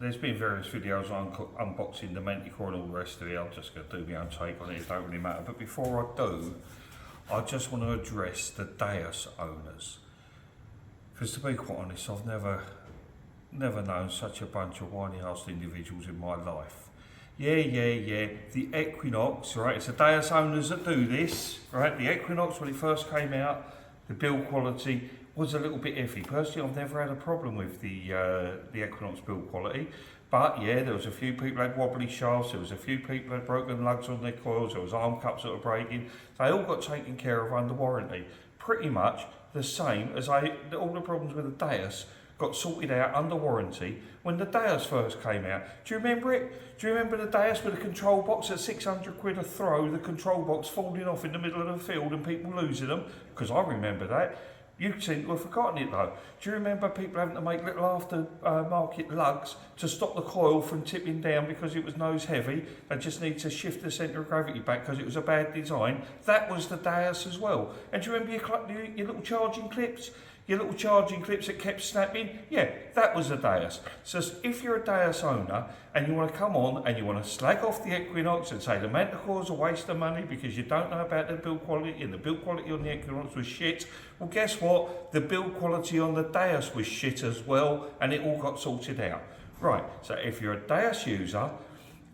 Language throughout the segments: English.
there's been various videos on unboxing the Manticore and all the rest of it. I'm just going to do my own take on it, it don't really matter. But before I do, I just want to address the Deus owners. Because to be quite honest, I've never known such a bunch of whiny-arsed individuals in my life. Yeah, the Equinox, right, it's the Deus owners that do this, right? The Equinox, when it first came out, the build quality was a little bit iffy. Personally, I've never had a problem with the Equinox build quality, but yeah, there was a few people had wobbly shafts, there was a few people had broken lugs on their coils, there was arm cups that were breaking. They all got taken care of under warranty. Pretty much the same as all the problems with the Deus got sorted out under warranty when the Deus first came out. Do you remember it? Do you remember the Deus with the control box at 600 quid a throw, the control box falling off in the middle of the field and people losing them? Because I remember that. You seem to have forgotten it though. Do you remember people having to make little aftermarket lugs to stop the coil from tipping down because it was nose heavy? They just need to shift the centre of gravity back because it was a bad design. That was the Deus as well. And do you remember your little charging clips? Your little charging clips that kept snapping? Yeah, that was a Deus. So if you're a Deus owner and you want to come on and you want to slag off the Equinox and say the Manticore's a waste of money because you don't know about the build quality and the build quality on the Equinox was shit, well guess what? The build quality on the Deus was shit as well and it all got sorted out. Right, so if you're a Deus user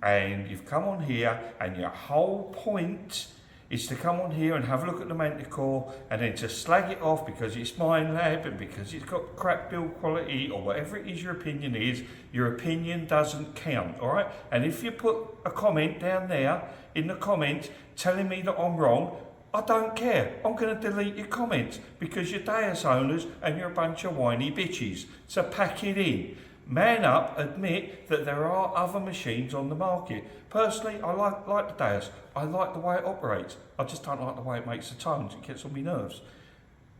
and you've come on here and your whole point is to come on here and have a look at the Manticore and then to slag it off because it's Minelab and because it's got crap build quality or whatever it is your opinion doesn't count, alright? And if you put a comment down there in the comments telling me that I'm wrong, I don't care. I'm going to delete your comments because you're Deus owners and you're a bunch of whiny bitches. So pack it in. Man up, admit that there are other machines on the market. Personally, I like the Deus. I like the way it operates. I just don't like the way it makes the tones. It gets on my nerves.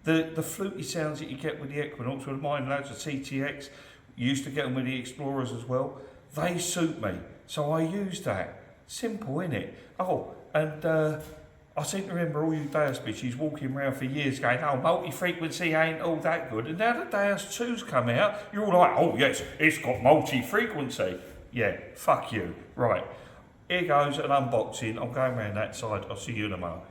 The fluty sounds that you get with the Equinox, with mine loads of CTX, you used to get them with the Explorers as well. They suit me, so I use that. Simple, innit? Oh, and I seem to remember all you Deus bitches walking around for years going, oh, multi-frequency ain't all that good. And now the Deus 2's come out, you're all like, oh yes, it's got multi-frequency. Yeah, fuck you. Right, here goes an unboxing. I'm going around that side. I'll see you in a moment.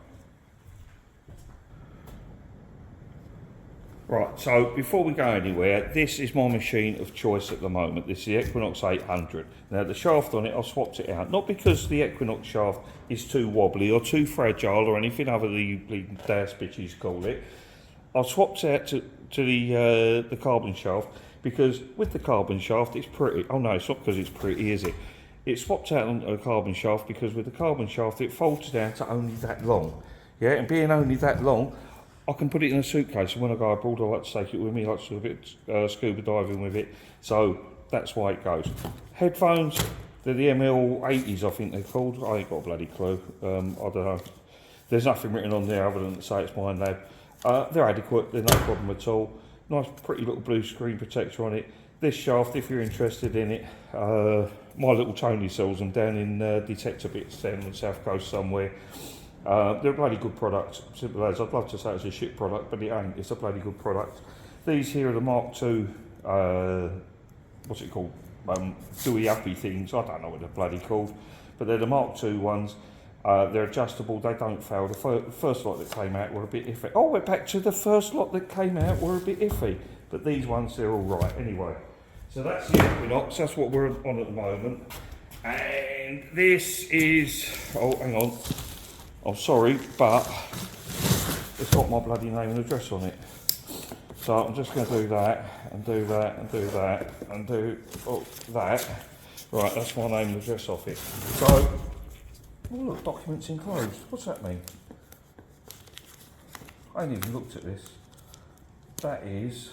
Right, so before we go anywhere, this is my machine of choice at the moment. This is the Equinox 800. Now the shaft on it, I swapped it out. Not because the Equinox shaft is too wobbly or too fragile or anything other than you Deus bitches call it. I swapped it out to the carbon shaft because with the carbon shaft it's pretty. Oh no, it's not because it's pretty, is it? It swapped out onto a carbon shaft because with the carbon shaft it folds down to only that long. Yeah, and being only that long, I can put it in a suitcase, and when I go abroad I like to take it with me, I like to do a bit scuba diving with it, so that's why it goes. Headphones, they're the ML80s I think they're called, I ain't got a bloody clue, I don't know. There's nothing written on there other than to say it's Minelab. They're adequate, they're no problem at all. Nice pretty little blue screen protector on it. This shaft, if you're interested in it, my little Tony sells them down in Detector bits down on the south coast somewhere. They're a bloody good product, simple as. I'd love to say it's a shit product, but it ain't. It's a bloody good product. These here are the Mark II, what's it called? Dewey uppy things. I don't know what they're bloody called, but they're the Mark II ones. They're adjustable. They don't fail. The first lot that came out were a bit iffy. Oh, we're back to the first lot that came out were a bit iffy, but these ones they're all right. Anyway, so that's the Equinox. That's what we're on at the moment. And this is. Oh, hang on. I'm sorry, but it's got my bloody name and address on it. So I'm just going to do that, and do that, and do that, and do that. Right, that's my name and address off it. So, oh look, documents enclosed. What's that mean? I ain't even looked at this. That is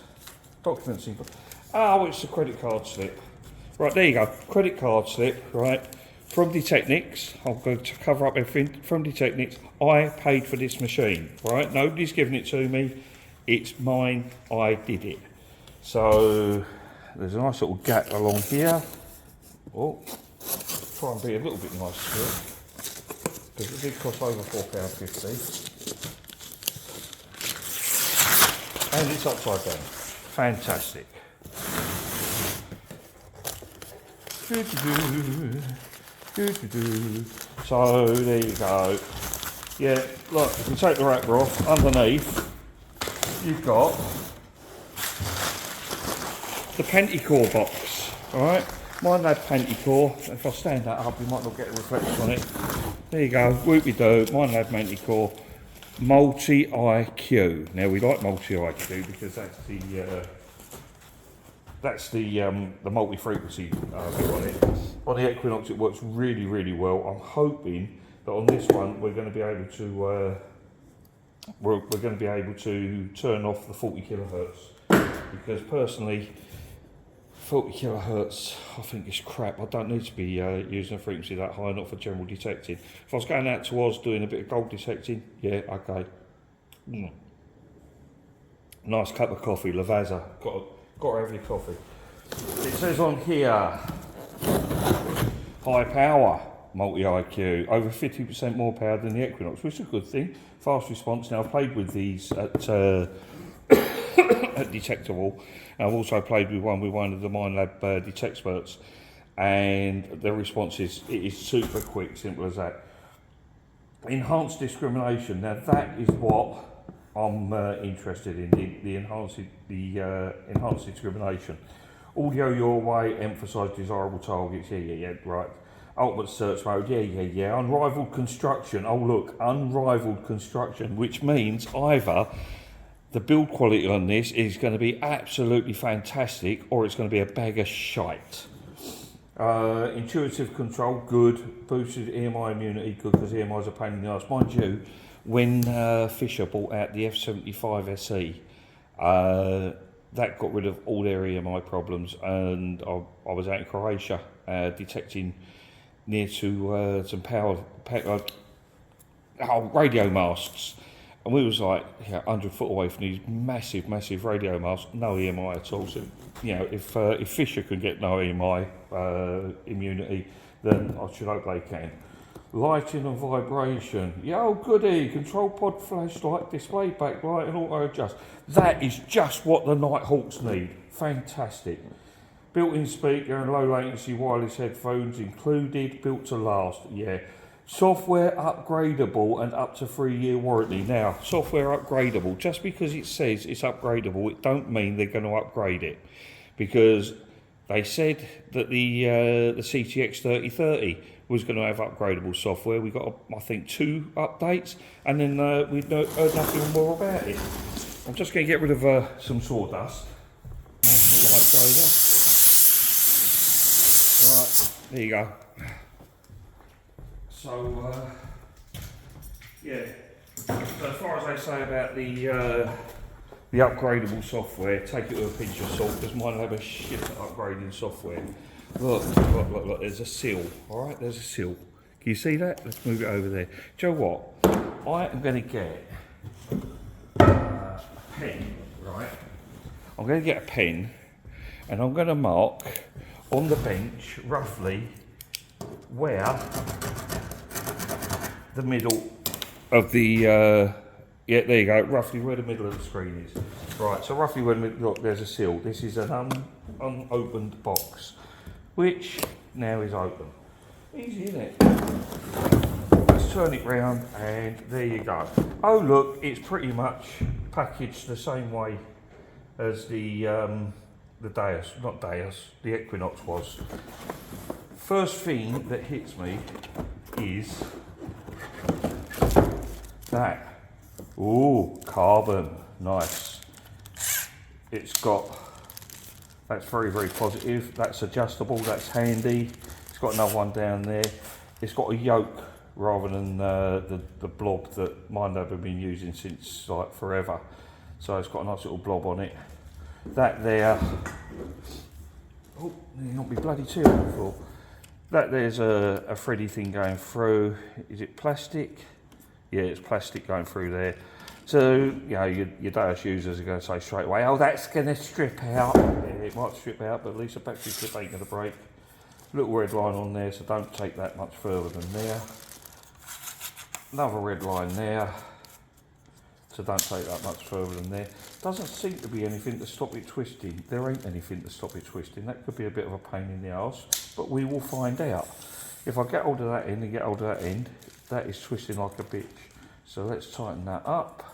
documents enclosed. Oh, it's a credit card slip. Right, there you go. Credit card slip, right. From Detectnics, I'm going to cover up everything. From Detectnics, I paid for this machine, right? Nobody's given it to me. It's mine. I did it. So there's a nice little gap along here. Oh, try and be a little bit nice to it because it did cost over £4.50, and it's upside down. Fantastic. So there you go. Yeah, look, if you take the wrapper off, underneath you've got the Manticore box. Alright, Minelab Manticore. If I stand that up, you might not get a reflection on it. There you go, whoopie-doo, Minelab Manticore multi-IQ. Now we like multi-IQ because that's the multi-frequency bit on it. On the Equinox it works really, really well. I'm hoping that on this one we're going to be able to we're going to be able to turn off the 40 kilohertz, because personally 40 kilohertz I think is crap. I don't need to be using a frequency that high, not for general detecting. If I was going out to Oz doing a bit of gold detecting, yeah, okay. Nice cup of coffee, Lavazza. Got to have your coffee. It says on here, high power, multi-IQ, over 50% more power than the Equinox, which is a good thing. Fast response. Now I've played with these at at Detector Wall. I've also played with one of the Minelab Detexperts, and the response is super quick, simple as that. Enhanced discrimination. Now that is what I'm interested in, the enhanced discrimination. Audio your way, emphasise desirable targets, yeah, right. Ultimate search mode, yeah. Unrivaled construction, oh look, unrivaled construction, which means either the build quality on this is going to be absolutely fantastic, or it's going to be a bag of shite. Intuitive control, good. Boosted EMI immunity, good, because EMI is a pain in the arse. Mind you, when Fisher bought out the F75 SE, that got rid of all their EMI problems, and I was out in Croatia detecting near to some radio masts, and we was like 100 foot away from these massive radio masts, no EMI at all. So if Fisher can get no EMI immunity, then I should hope they can. Lighting and vibration, goody, control pod flashlight, display backlight and auto adjust. That is just what the Nighthawks need. Fantastic. Built-in speaker and low latency wireless headphones included, built to last, yeah. Software upgradable and up to 3-year warranty. Now, software upgradable, just because it says it's upgradable, it don't mean they're going to upgrade it, because they said that the CTX 3030 was going to have upgradable software. We got, I think, 2 updates, and then we heard nothing more about it. I'm just going to get rid of some sawdust. Right, there you go. So, as far as they say about the upgradable software, take it with a pinch of salt, because mine have a shit at upgrading software. Look, there's a seal, alright, there's a seal. Can you see that? Let's move it over there. Do you know what? I am going to get a pen, right? I'm going to get a pen, and I'm going to mark on the bench, roughly, where the middle of the, there you go, roughly where the middle of the screen is. Right, so roughly where the middle, look, there's a seal. This is an unopened box, which now is open. Easy, isn't it? Let's turn it round, and there you go. Oh look, it's pretty much packaged the same way as the Deus, not Deus, the Equinox was. First thing that hits me is that. Ooh, carbon, nice. It's got, that's very positive. That's adjustable, that's handy. It's got another one down there. It's got a yoke rather than the blob that Minelab have been using since like forever. So it's got a nice little blob on it. That there, oh, you not be bloody tearing before. That there's a thready thing going through. Is it plastic? Yeah, it's plastic going through there. So, your Deus users are going to say straight away, oh, that's going to strip out. Yeah, it might strip out, but at least the battery clip ain't going to break. Little red line on there, so don't take that much further than there. Another red line there, so don't take that much further than there. Doesn't seem to be anything to stop it twisting. There ain't anything to stop it twisting. That could be a bit of a pain in the arse, but we will find out. If I get hold of that end and get hold of that end, that is twisting like a bitch. So let's tighten that up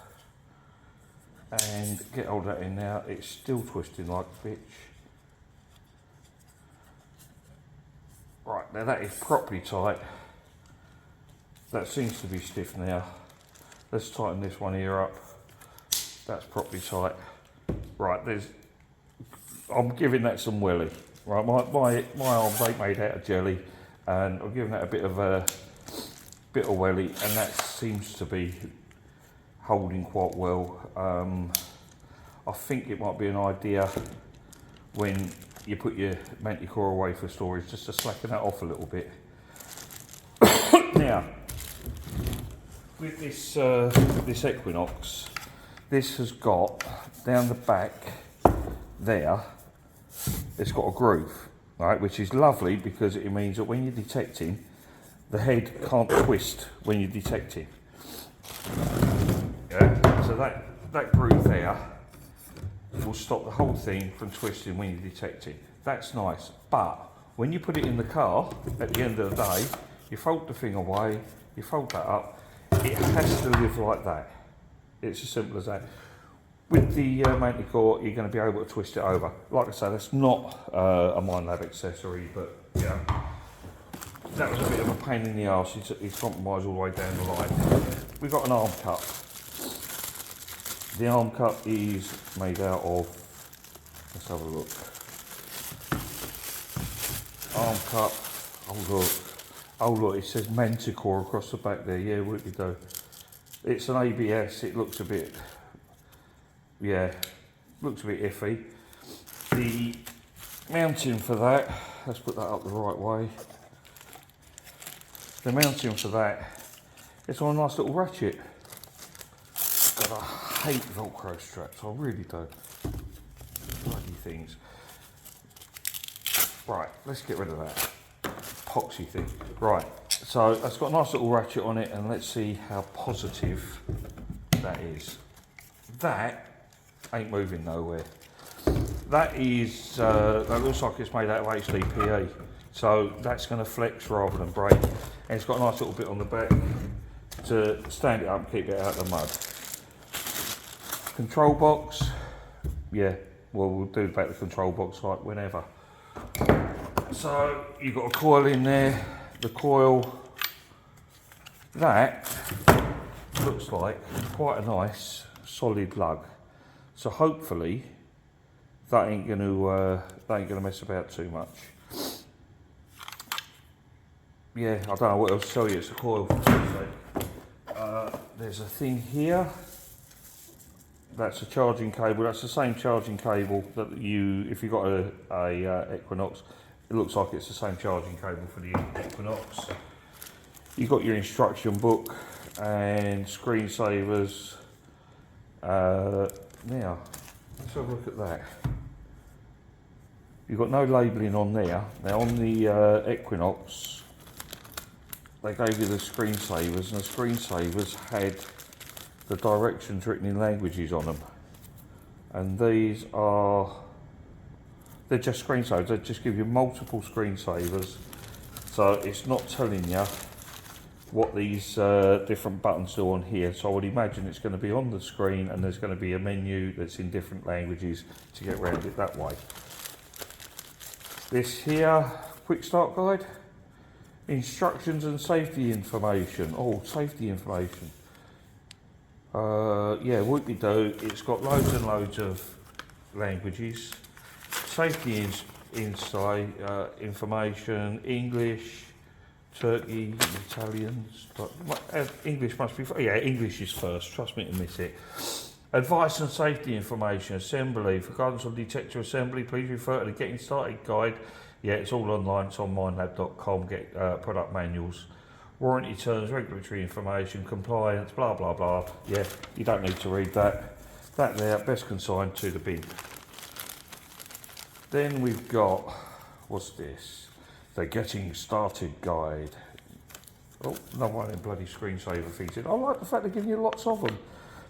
and get hold of that end now. It's still twisting like a bitch. Right, now that is properly tight. That seems to be stiff now. Let's tighten this one here up. That's properly tight. Right, I'm giving that some welly. Right, my arms ain't made out of jelly, and I'm giving that a bit of welly, and that seems to be holding quite well. I think it might be an idea when you put your Manticore away for storage, just to slacken that off a little bit. Now, with this Equinox, this has got down the back there, it's got a groove, right, which is lovely because it means that when you're detecting, the head can't twist when you're detecting. Yeah, so that groove there will stop the whole thing from twisting when you're detecting. That's nice, but when you put it in the car, at the end of the day, you fold the thing away, you fold that up, it has to live like that. It's as simple as that. With the Manticore, you're going to be able to twist it over. Like I say, that's not a Minelab accessory, but yeah, that was a bit of a pain in the arse. It's compromised all the way down the line. We've got an arm cup. The arm cup is made out of, let's have a look. Arm cup, oh look, it says Manticore across the back there. Yeah, what did we do? It's an ABS, it looks a bit, yeah, looks a bit iffy. The mounting for that, let's put that up the right way. The mounting for that, it's on a nice little ratchet. God, I hate Velcro straps, I really do. Bloody things. Right, let's get rid of that epoxy thing. Right, so it's got a nice little ratchet on it, and let's see how positive that is. That ain't moving nowhere. That is, that looks like it's made out of HDPE, so that's going to flex rather than break. And it's got a nice little bit on the back to stand it up and keep it out of the mud. Control box, yeah, well, we'll do about the control box like whenever. So you've got a coil in there. The coil, that looks like quite a nice solid lug. So hopefully that ain't gonna mess about too much. Yeah, I don't know what else to tell you. It's a coil. There's a thing here. That's a charging cable. That's the same charging cable that if you've got a Equinox, it looks like it's the same charging cable for the Equinox. You've got your instruction book and screensavers. Now, let's have a look at that. You've got no labelling on there. Now on the Equinox, they gave you the screensavers, and the screensavers had the directions written in languages on them. And these are, they're just screensavers. They just give you multiple screensavers. So it's not telling you what these different buttons do on here. So I would imagine it's going to be on the screen, and there's going to be a menu that's in different languages to get around it that way. This here, quick start guide, instructions and safety information. Oh, safety information. Yeah, whoopie-doo, it's got loads and loads of languages. Safety inside, information, English, Turkey, Italian, English must be, yeah, English is first, trust me to miss it. Advice and safety information, assembly, for guidance on detector assembly, please refer to the getting started guide. Yeah, it's all online, it's on minelab.com, get product manuals. Warranty terms, regulatory information, compliance, blah, blah, blah. Yeah, you don't need to read that. That there, best consigned to the bin. Then we've got, what's this? The getting started guide. Oh, no one in bloody screensaver things. I like the fact they're giving you lots of them.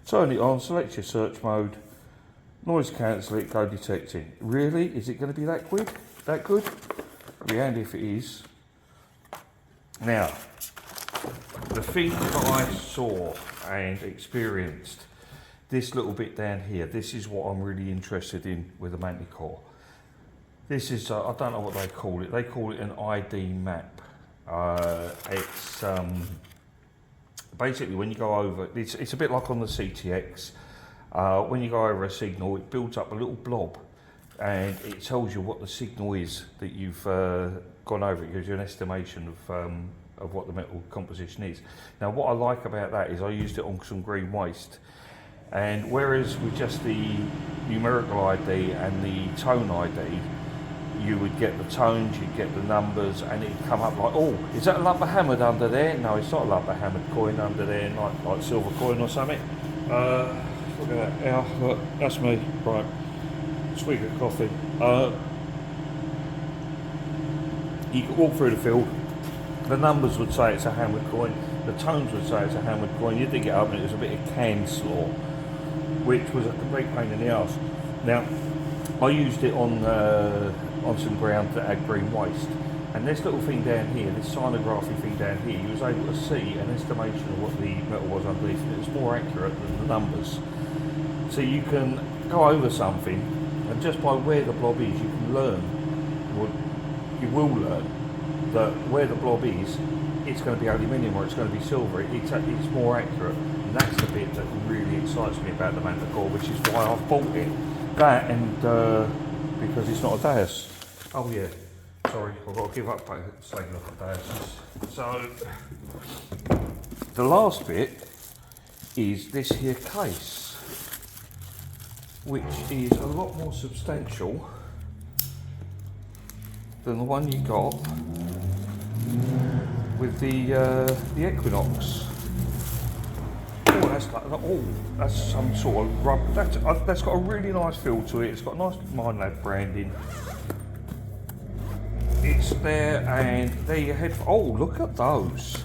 Turn it on, select your search mode, noise cancel it, go detecting. Really? Is it going to be that quick? That good? It'd be handy if it is. Now, the thing that I saw and experienced, this little bit down here, this is what I'm really interested in with the Manticore. This is, I don't know what they call it. They call it an ID map. It's basically when you go over, it's a bit like on the CTX. When you go over a signal, it builds up a little blob and it tells you what the signal is that you've gone over. It gives you an estimation of what the metal composition is. Now what I like about that is I used it on some green waste, and whereas with just the numerical ID and the tone ID, you would get the tones, you'd get the numbers, and it'd come up like, oh, is that a lump of hammered under there? No, it's not a lump of hammered coin under there, like silver coin or something. Look at that, yeah, look, that's me, right, swig of coffee. You could walk through the field, the numbers would say it's a hammered coin, the tones would say it's a hammered coin, you'd dig it up and it was a bit of canned slaw, which was a complete pain in the arse. Now, I used it on some ground that had green waste, and this little thing down here, this sinography thing down here, you was able to see an estimation of what the metal was underneath, and it was more accurate than the numbers. So you can go over something, and just by where the blob is, you can learn, or you will learn, that where the blob is, it's going to be aluminium or it's going to be silver. It's more accurate, and that's the bit that really excites me about the Manticore, which is why I've bought it. That and because it's not a Deus. Oh yeah, sorry, I've got to give up saying not a Deus. So the last bit is this here case, which is a lot more substantial than the one you got with the Equinox. That's some sort of rubber. That's got a really nice feel to it. It's got nice Minelab branding. It's there, and there you head. Oh, look at those.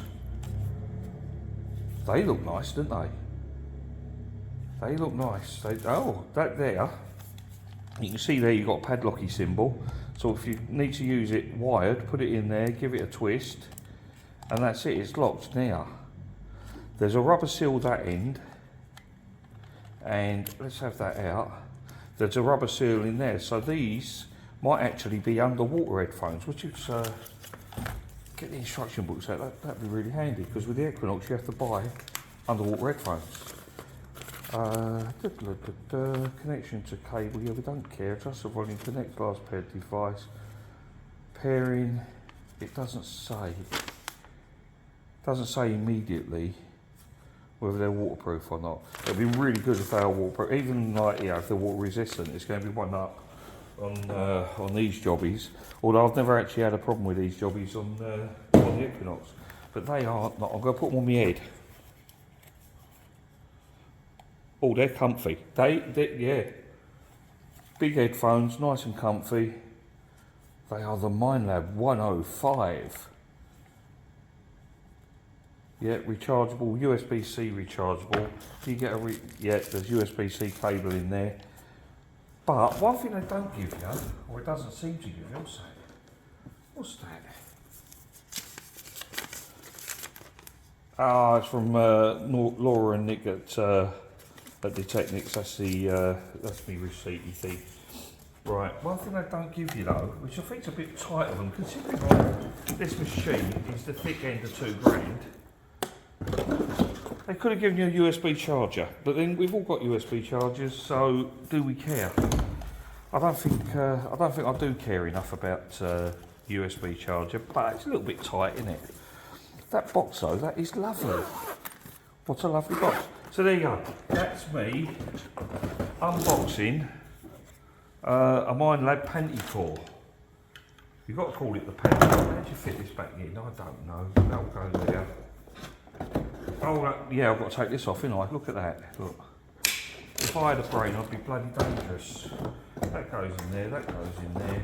They look nice, don't they? They look nice. That there. You can see there you've got a padlocky symbol. So if you need to use it wired, put it in there, give it a twist, and that's it. It's locked now. There's a rubber seal that end, and let's have that out. There's a rubber seal in there, so these might actually be underwater headphones, which is, get the instruction books out, that'd be really handy, because with the Equinox you have to buy underwater headphones. Connection to cable, yeah, we don't care, adjust the volume, connect last paired device. Pairing, it doesn't say immediately whether they're waterproof or not. It'd be really good if they are waterproof. Even like, if they're water resistant, it's going to be one up on these jobbies. Although I've never actually had a problem with these jobbies on the Equinox, but they are not. I'm going to put them on my head. Oh, they're comfy. Yeah, big headphones, nice and comfy. They are the Minelab 105. Yeah, rechargeable, USB-C rechargeable. You get there's USB-C cable in there. But one thing they don't give you, or it doesn't seem to give you, what's that? It's from Laura and Nick at Detector. That's me receipty thing. Right, one thing they don't give you though, which I think is a bit tight of them, considering this machine is the thick end of £2,000. They could have given you a USB charger, but then we've all got USB chargers, so do we care? I don't think I do care enough about USB charger, but it's a little bit tight, isn't it? That box though, that is lovely. What a lovely box. So there you go. That's me unboxing a Minelab Manticore. You've got to call it the Manticore. How do you fit this back in? I don't know. That'll go there. Oh, yeah, I've got to take this off, innit I? Look at that. Look. If I had a brain, I'd be bloody dangerous. That goes in there, that goes in there.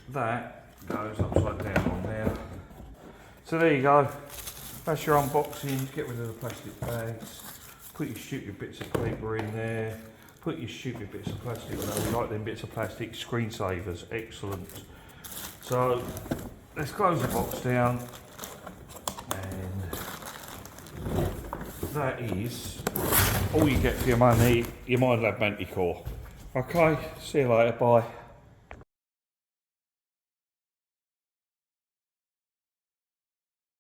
That goes upside down on there. So there you go. That's your unboxing. Get rid of the plastic bags. Put your stupid bits of paper in there. Put your stupid bits of plastic. We like them bits of plastic. Screensavers, excellent. So let's close the box down, and that is all you get for your money, your Minelab Manticore. Okay, see you later, bye.